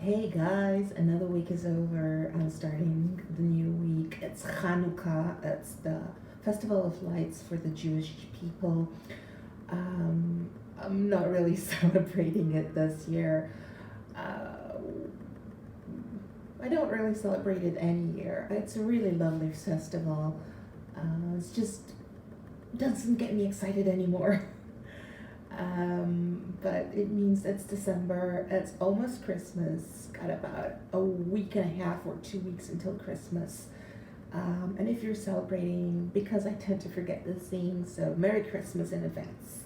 Hey guys, another week is over. I'm starting the new week. It's Hanukkah. It's the festival of lights for the Jewish people. I'm not really celebrating it this year. Uh, I don't really celebrate it any year. It's a really lovely festival. It's just doesn't get me excited anymore. But it means it's December, it's almost Christmas, got about a week and a half or 2 weeks until Christmas. And if you're celebrating, because I tend to forget this thing, so Merry Christmas in advance.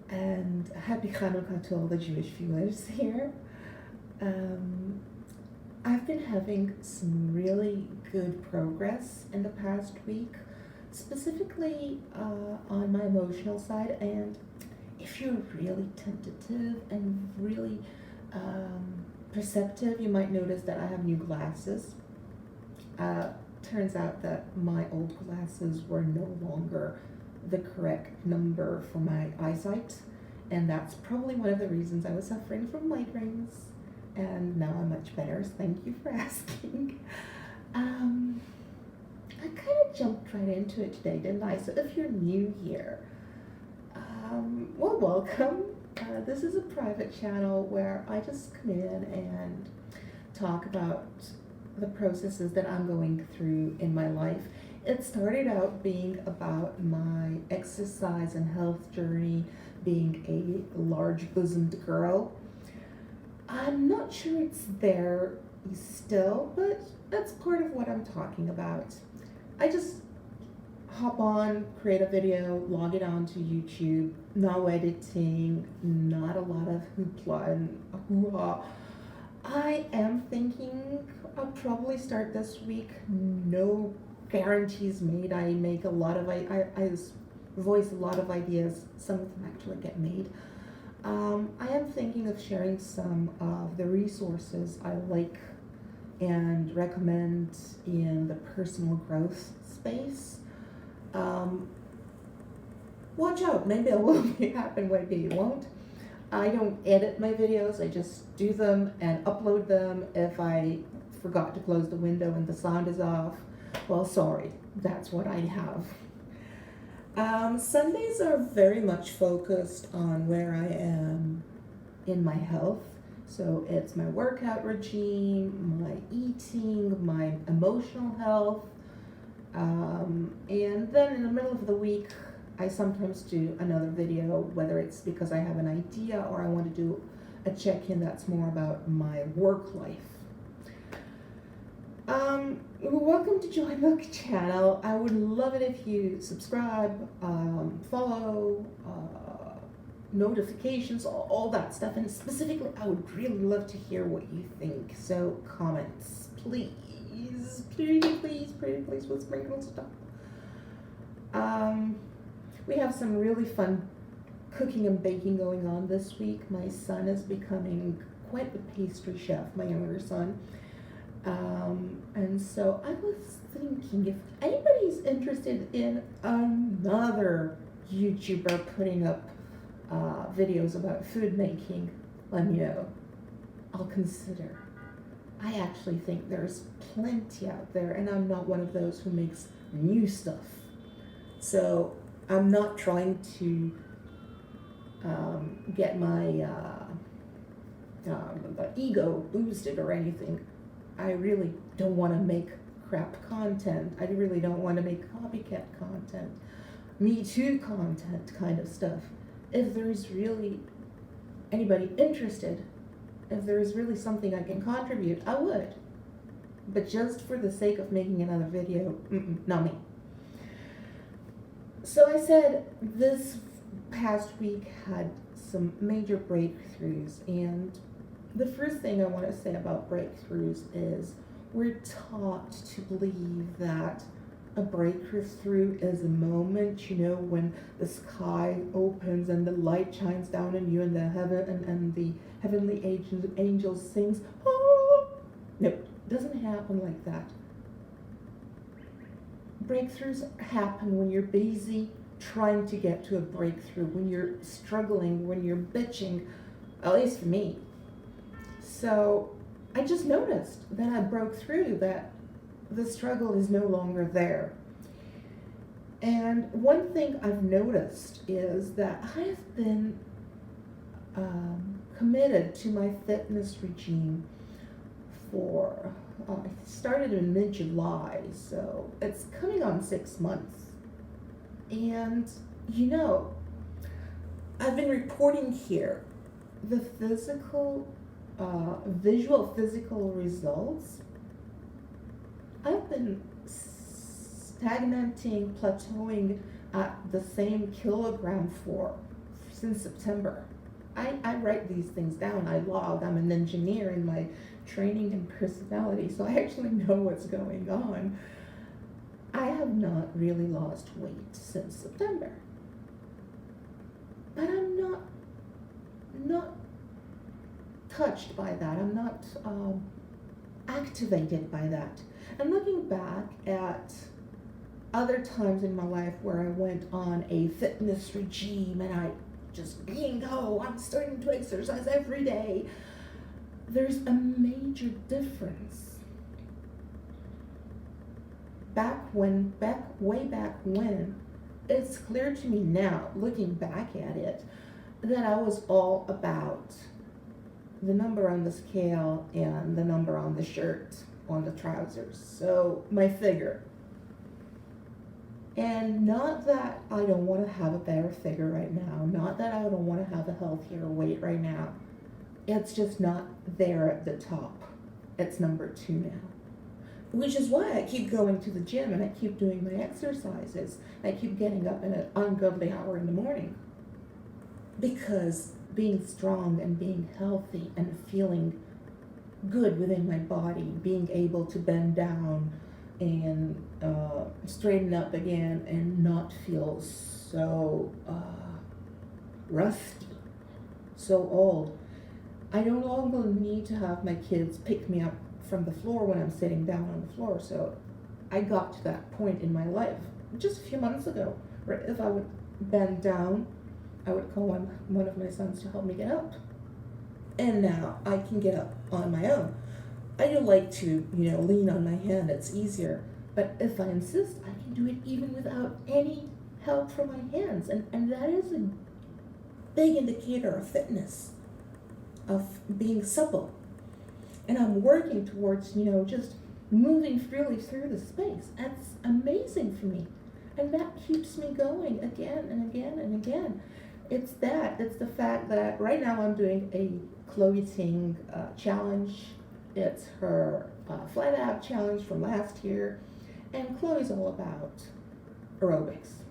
And Happy Hanukkah to all the Jewish viewers here. I've been having some really good progress in the past week, specifically on my emotional side. And if you're really tentative and really perceptive, you might notice that I have new glasses. Turns out that my old glasses were no longer the correct number for my eyesight, and that's probably one of the reasons I was suffering from migraines. And now I'm much better, so thank you for asking. I kind of jumped right into it today, didn't I? So if you're new here, well, welcome. This is a private channel where I just come in and talk about the processes that I'm going through in my life. It started out being about my exercise and health journey, being a large bosomed girl. I'm not sure it's there still, but that's part of what I'm talking about. I just hop on, create a video, log it on to YouTube, no editing, not a lot of hoopla and hoo-ha. I am thinking I'll probably start this week. No guarantees made. I make a lot of, I voice a lot of ideas. Some of them actually get made. I am thinking of sharing some of the resources I like and recommend in the personal growth space. Watch out, maybe it will happen, maybe it won't. I don't edit my videos, I just do them and upload them. If I forgot to close the window and the sound is off, well, sorry, that's what I have. Sundays are very much focused on where I am in my health. So it's my workout regime, my eating, my emotional health. And then in the middle of the week, I sometimes do another video, whether it's because I have an idea or I want to do a check-in that's more about my work life. Welcome to Joy Book channel. I would love it if you subscribe, follow, notifications, all that stuff. And specifically, I would really love to hear what you think. So comments, please, with sprinkle stuff. We have some really fun cooking and baking going on this week. My son is becoming quite the pastry chef, my younger son. And so I was thinking, if anybody's interested in another YouTuber putting up videos about food making, let me know. I'll consider. I actually think there's plenty out there, and I'm not one of those who makes new stuff. So I'm not trying to get my ego boosted or anything. I really don't want to make crap content. I really don't want to make copycat content, Me Too content kind of stuff. If there's really anybody interested, if there is really something I can contribute, I would. But just for the sake of making another video, not me. So I said this past week had some major breakthroughs, and the first thing I want to say about breakthroughs is we're taught to believe that a breakthrough is a moment, when the sky opens and the light shines down on you and the heaven and the heavenly angels sings. Oh! Nope, it doesn't happen like that. Breakthroughs happen when you're busy trying to get to a breakthrough, when you're struggling, when you're bitching, at least for me. So I just noticed that I broke through, that the struggle is no longer there. And one thing I've noticed is that I've been committed to my fitness regime for, I started in mid-July, so it's coming on 6 months. And, you know, I've been reporting here the visual physical results. I've been stagnating, plateauing at the same kilogram since September. I write these things down, I log, I'm an engineer in my training and personality, so I actually know what's going on. I have not really lost weight since September. But I'm not touched by that. I'm not activated by that. And looking back at other times in my life where I went on a fitness regime and I just bingo, I'm starting to exercise every day, there's a major difference. Way back when, it's clear to me now, looking back at it, that I was all about the number on the scale and the number on the shirt, on the trousers. So my figure. And not that I don't want to have a better figure right now, not that I don't want to have a healthier weight right now. It's just not there at the top. It's number 2 now. Which is why I keep going to the gym and I keep doing my exercises. I keep getting up at an ungodly hour in the morning. Because being strong and being healthy and feeling good within my body, being able to bend down and straighten up again and not feel so rusty, so old. I no longer need to have my kids pick me up from the floor when I'm sitting down on the floor. So I got to that point in my life just a few months ago where if I would bend down, I would call one of my sons to help me get up. And now I can get up on my own. I do like to, lean on my hand, it's easier. But if I insist, I can do it even without any help from my hands. And that is a big indicator of fitness, of being supple. And I'm working towards, just moving freely through the space. That's amazing for me. And that keeps me going again and again and again. It's the fact that right now I'm doing a Chloe Ting challenge. It's her flat ab challenge from last year. And Chloe's all about aerobics.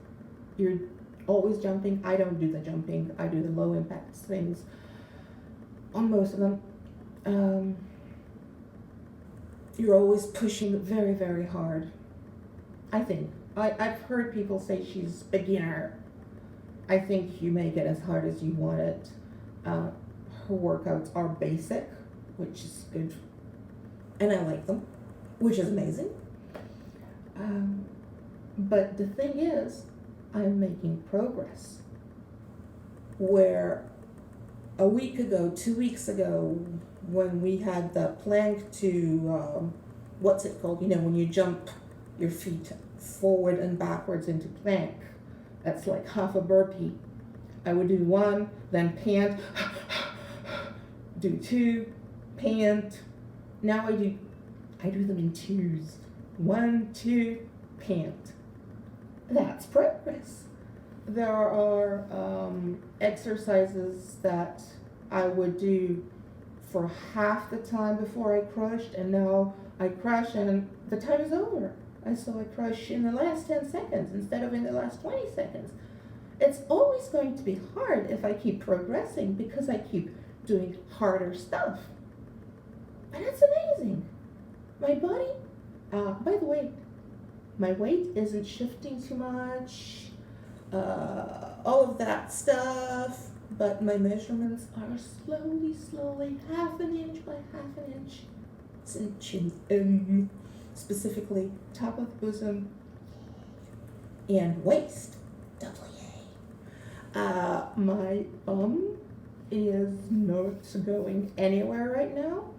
You're always jumping. I don't do the jumping. I do the low impact things on most of them. You're always pushing very, very hard. I think. I've heard people say she's beginner. I think you make it as hard as you want it. Her workouts are basic, which is good. And I like them, which is amazing. But the thing is, I'm making progress. Where a week ago, 2 weeks ago, when we had the plank to, what's it called? When you jump your feet forward and backwards into plank. That's like half a burpee. I would do 1, then pant, do 2, pant. Now I do them in 2s. 1, 2, pant. That's progress. There are exercises that I would do for half the time before I crushed, and now I crush and the time is over. So I crush in the last 10 seconds instead of in the last 20 seconds. It's always going to be hard if I keep progressing because I keep doing harder stuff. And that's amazing. My body, by the way, my weight isn't shifting too much, all of that stuff, but my measurements are slowly, half an inch by half an inch, specifically top of the bosom and waist, double yay. My bum is not going anywhere right now.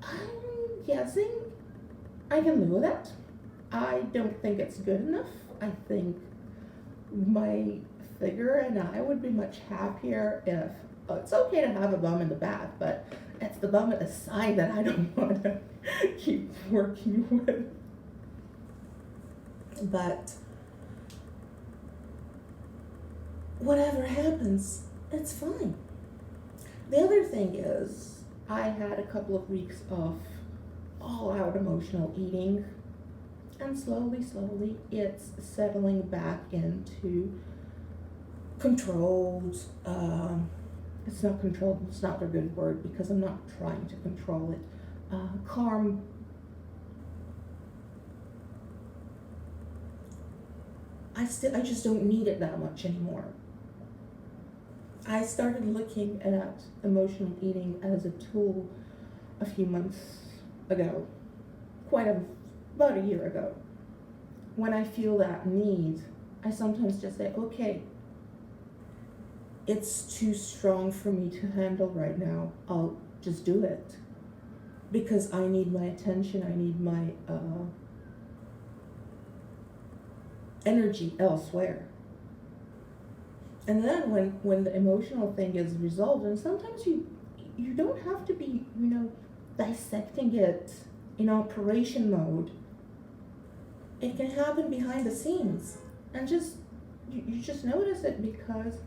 I'm guessing I can live with it. I don't think it's good enough. I think my figure and I would be much happier if it's okay to have a bum in the back, but it's the bum at the side that I don't want to keep working with. But whatever happens, it's fine. The other thing is, I had a couple of weeks of all-out emotional eating, and slowly, it's settling back into controlled, it's not controlled, it's not a good word because I'm not trying to control it, calm. I just don't need it that much anymore. I started looking at emotional eating as a tool a few months ago, about a year ago. When I feel that need, I sometimes just say, okay, it's too strong for me to handle right now. I'll just do it. Because I need my attention, I need my energy elsewhere. And then when the emotional thing is resolved, and sometimes you don't have to be, dissecting it in operation mode. It can happen behind the scenes, and you just notice it because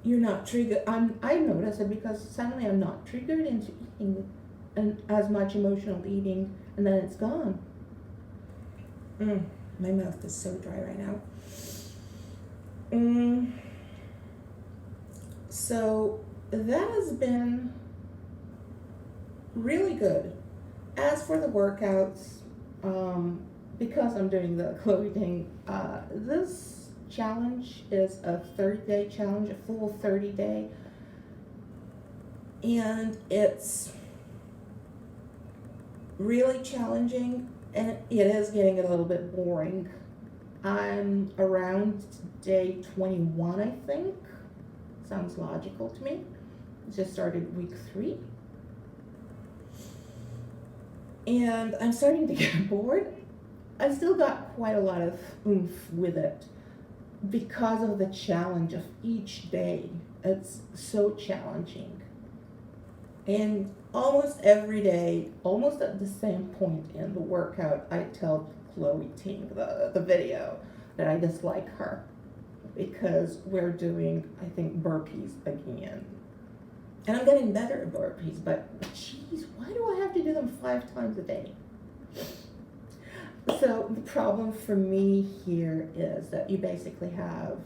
you're not triggered. I notice it because suddenly I'm not triggered into eating and as much emotional eating, and then it's gone. My mouth is so dry right now. So that has been really good. As for the workouts, because I'm doing the clothing, this challenge is a 30-day challenge, a full 30-day, and it's really challenging, and it is getting a little bit boring. I'm around day 21, I think. Sounds logical to me. Just started week 3. And I'm starting to get bored. I still got quite a lot of oomph with it because of the challenge of each day. It's so challenging. And almost every day, almost at the same point in the workout, I tell Chloe Ting, the video, that I dislike her because we're doing, I think, burpees again. And I'm getting better at burpees, but geez, why do I have to do them 5 times a day? So the problem for me here is that you basically have,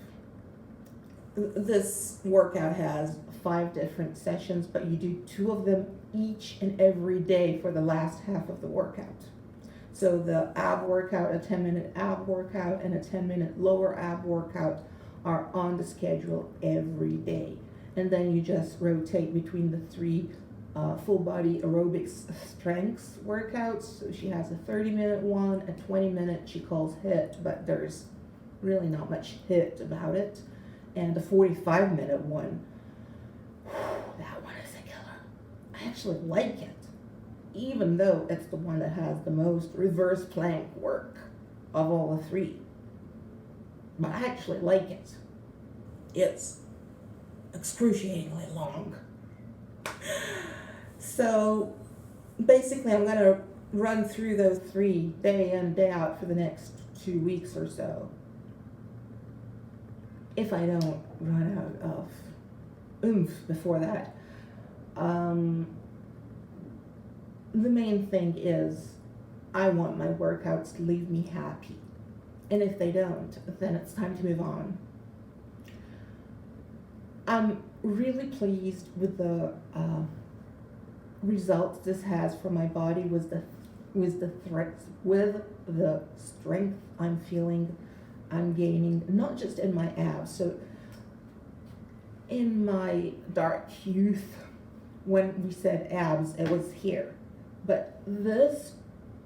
this workout has 5 different sessions, but you do 2 of them each and every day for the last half of the workout. So the ab workout, a 10-minute ab workout, and a 10-minute lower ab workout are on the schedule every day. And then you just rotate between the 3 full body aerobics strengths workouts. So she has a 30-minute one, a 20-minute she calls HIIT, but there's really not much HIIT about it, and a 45-minute one. That one is a killer. I actually like it, even though it's the one that has the most reverse plank work of all the 3. But I actually like it. It's excruciatingly long. So basically I'm going to run through those 3 day in, day out for the next 2 weeks or so. If I don't run out of oomph before that. The main thing is I want my workouts to leave me happy. And if they don't, then it's time to move on. I'm really pleased with the results this has for my body, with the strength I'm feeling, I'm gaining, not just in my abs. So in my dark youth, when we said abs, it was here. But this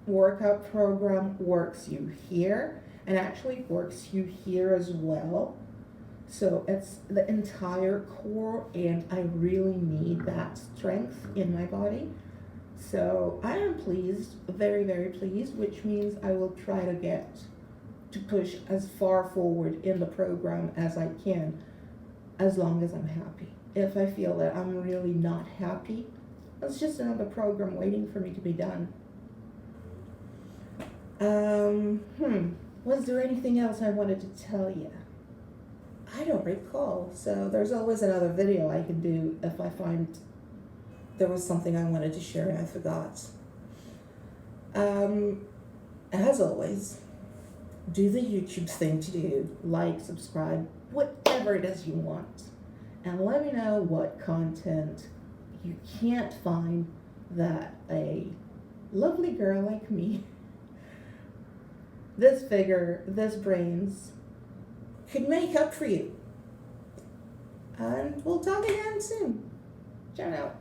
workout program works you here, and actually works you here as well. So it's the entire core, and I really need that strength in my body. So I am pleased, very, very pleased, which means I will try to push as far forward in the program as I can, as long as I'm happy. If I feel that I'm really not happy, it's just another program waiting for me to be done. Was there anything else I wanted to tell you? I don't recall, so there's always another video I can do if I find there was something I wanted to share and I forgot. As always, do the YouTube thing to do, like, subscribe, whatever it is you want. And let me know what content you can't find that a lovely girl like me, this figure, this brains, could make up for you. And we'll talk again soon. Ciao now.